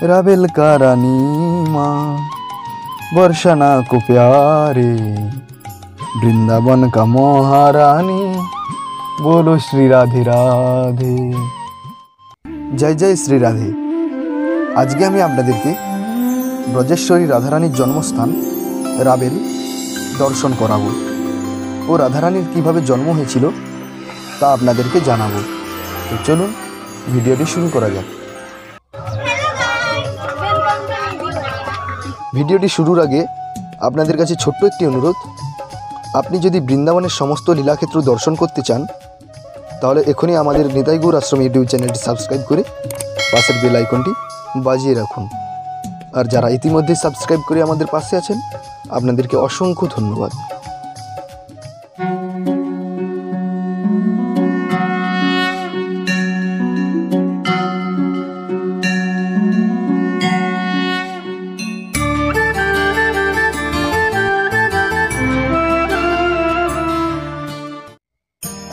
राबेल का रानी माँ बरसाना को प्यारे, বৃন্দাবন का মহারানী बोलो श्री राधे राधे। जय जय श्री राधे। আজকে আমি আপনাদেরকে ব্রজেশ্বরী রাধারানীর জন্মস্থান রাবেল দর্শন করাবো ও রাধারানীর কিভাবে জন্ম হয়েছিল তা আপনাদেরকে জানাবো। তো চলুন ভিডিওটি শুরু করা যাক। ভিডিওটি শুরুর আগে আপনাদের কাছে ছোট্ট একটি অনুরোধ, আপনি যদি বৃন্দাবনের সমস্ত লীলাক্ষেত্র দর্শন করতে চান তাহলে এখনই আমাদের নিতাই গৌর আশ্রম ইউটিউব চ্যানেলটি সাবস্ক্রাইব করে পাশের বেল আইকনটি বাজিয়ে রাখুন। আর যারা ইতিমধ্যে সাবস্ক্রাইব করে আমাদের পাশে আছেন আপনাদেরকে অসংখ্য ধন্যবাদ।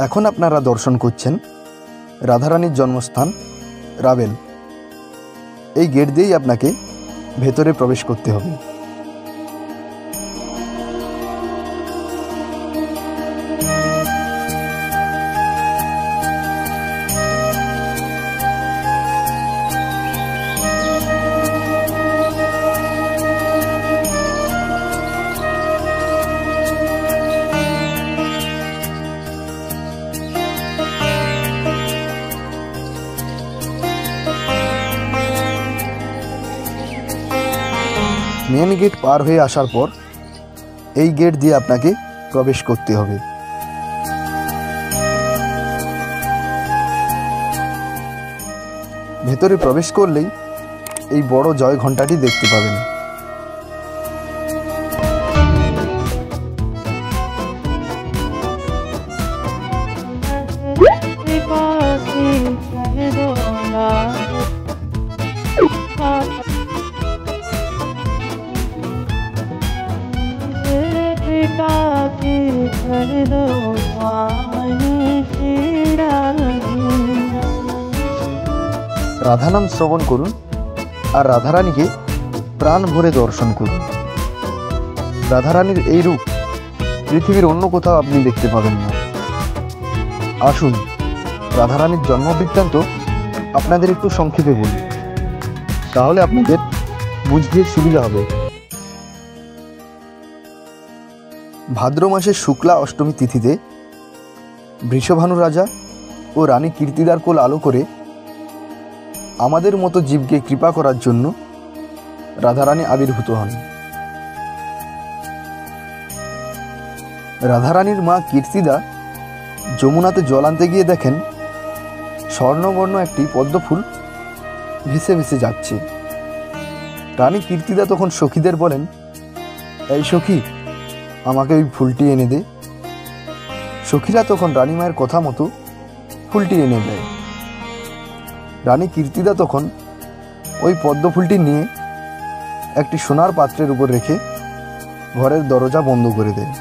এখন আপনারা দর্শন করছেন রাধারানীর জন্মস্থান রাবেল। এই গেট দিয়েই আপনাকে ভেতরে প্রবেশ করতে হবে। মেন গেট পার হয়ে আসার পর এই গেট দিয়ে আপনাকে প্রবেশ করতে হবে। ভেতরে প্রবেশ করলেই এই বড় জয় ঘণ্টাটি দেখতে পাবেন। রাধা নাম শ্রবণ করুন আর রাধারানীকে প্রাণ ভরে দর্শন করুন। রাধারানীর এই রূপ পৃথিবীর অন্য কোথাও আপনি দেখতে পাবেন না। আসুন রাধারানীর জন্ম বৃত্তান্ত আপনাদের একটু সংক্ষেপে বলি, তাহলে আপনাদের বুঝতে সুবিধা হবে। ভাদ্র মাসের শুক্লা অষ্টমী তিথিতে বৃষভানু রাজা ও রানী কীর্তিদার কোল আলো করে আমাদের মতো জীবকে কৃপা করার জন্য রাধারানী আবির্ভূত হন। রাধারানীর মা কীর্তিদা যমুনাতে জল আনতে গিয়ে দেখেন স্বর্ণবর্ণ একটি পদ্মফুল ভেসে ভেসে যাচ্ছে। রানী কীর্তিদা তখন সখীদের বলেন, এই সখী, আমাকে ওই ফুলটি এনে দে। সখীরা তখন রানীমায়ের কথা মতো ফুলটি এনে দেয়। রানী কীর্তিদা তখন ওই পদ্ম ফুলটি নিয়ে একটি সোনার পাত্রের উপর রেখে ঘরের দরজা বন্ধ করে দেয়।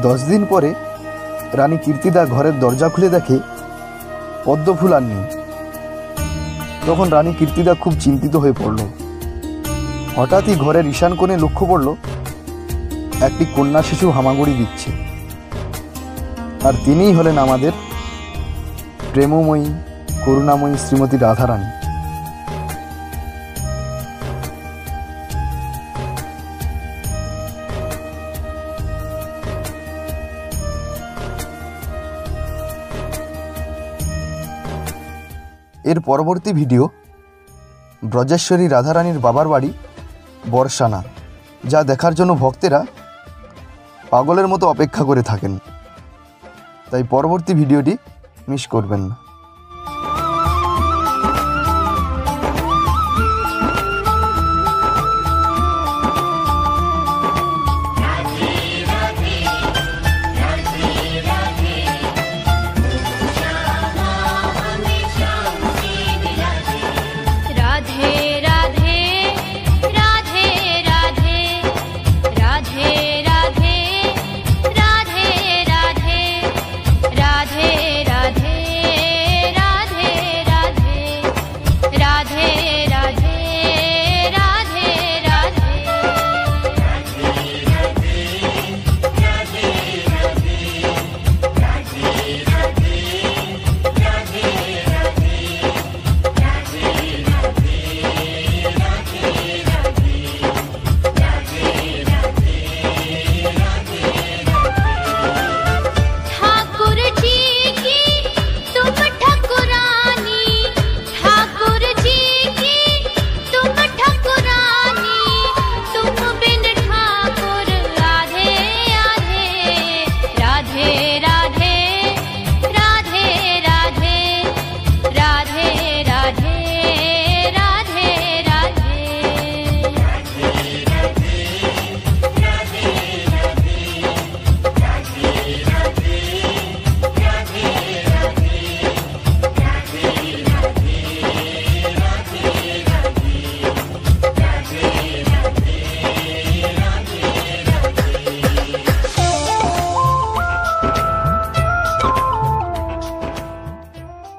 10 দিন পরে রানী কীর্তিদা ঘরের দরজা খুলে দেখে পদ্ম ফুল আর নেই। তখন রানী কীর্তিদা খুব চিন্তিত হয়ে পড়ল। হঠাৎই ঘরের ঈশান কোণে লক্ষ্য পড়ল একটি কন্যা শিশু হামাগুড়ি দিচ্ছে, আর তিনিই হলেন আমাদের প্রেমময়ী করুণাময়ী শ্রীমতী রাধারানী। এর পরবর্তী ভিডিও ব্রজেশ্বরী রাধারানীর বাবার বাড়ি বর্ষানা, যা দেখার জন্য ভক্তেরা পাগলের মতো অপেক্ষা করে থাকেন। তাই পরবর্তী ভিডিওটি মিস করবেন না। राधे राधे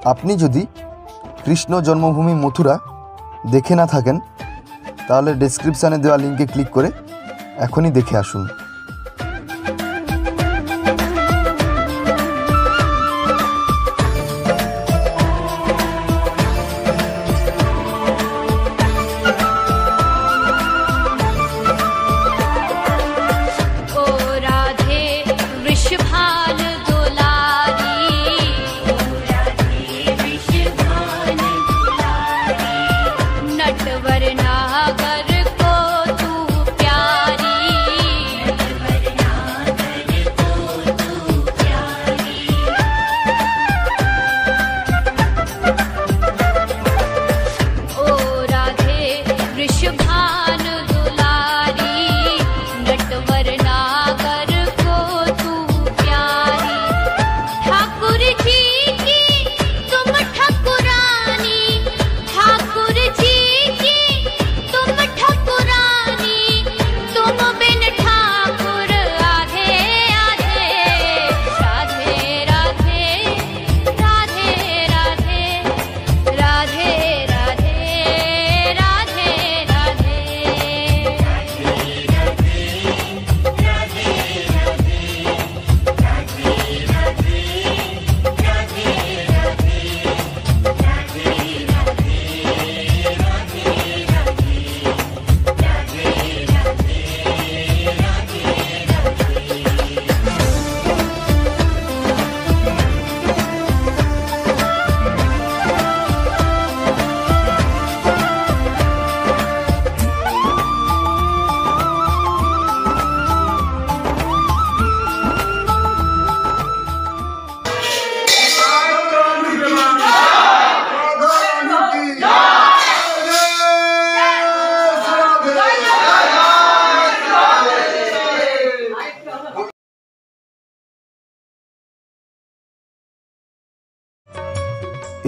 আপনি যদি কৃষ্ণ জন্মভূমি মথুরা দেখে না থাকেন তাহলে ডেসক্রিপশানে দেওয়া লিঙ্কে ক্লিক করে এখনই দেখে আসুন।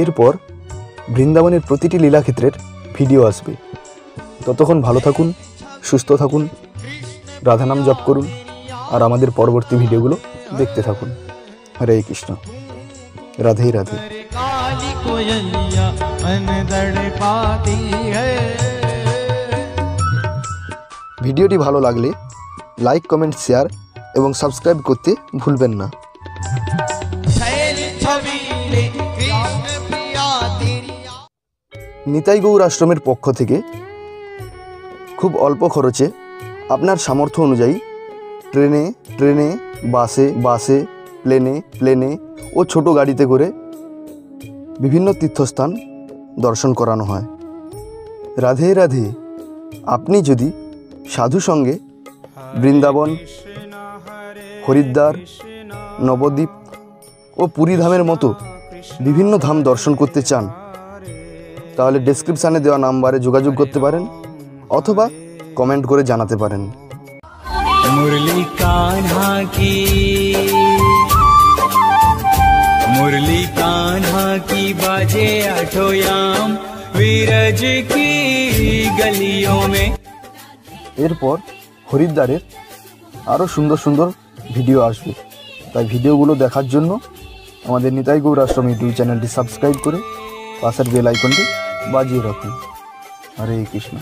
এরপর বৃন্দাবনের প্রতিটি লীলাক্ষেত্রের ভিডিও আসবে। ততক্ষণ ভালো থাকুন, সুস্থ থাকুন, রাধানাম জপ করুন আর আমাদের পরবর্তী ভিডিওগুলো দেখতে থাকুন। হরে কৃষ্ণ, রাধে রাধে। ভিডিওটি ভালো লাগলে লাইক, কমেন্ট, শেয়ার এবং সাবস্ক্রাইব করতে ভুলবেন না। নিতাই গৌর আশ্রমের পক্ষ থেকে খুব অল্প খরচে আপনার সামর্থ্য অনুযায়ী ট্রেনে, বাসে, প্লেনে ও ছোট গাড়িতে করে বিভিন্ন তীর্থস্থান দর্শন করানো হয়। রাধে রাধে। আপনি যদি সাধু সঙ্গে বৃন্দাবন, হরিদ্বার, নবদ্বীপ ও পুরী ধামের মতো বিভিন্ন ধাম দর্শন করতে চান তাহলে ডেসক্রিপশানে দেওয়া নাম্বারে যোগাযোগ করতে পারেন অথবা কমেন্ট করে জানাতে পারেন। मुरली कान्हा की बाजे आठोयाम विरज की गलियों में। এরপর হরিদ্বারের আরও সুন্দর সুন্দর ভিডিও আসবে, তাই ভিডিওগুলো দেখার জন্য আমাদের নিতাই গৌর আশ্রম ইউটিউব চ্যানেলটি সাবস্ক্রাইব করে পাশের বেল আইকনটি বাজিয়ে রাখুন। হরে কৃষ্ণ।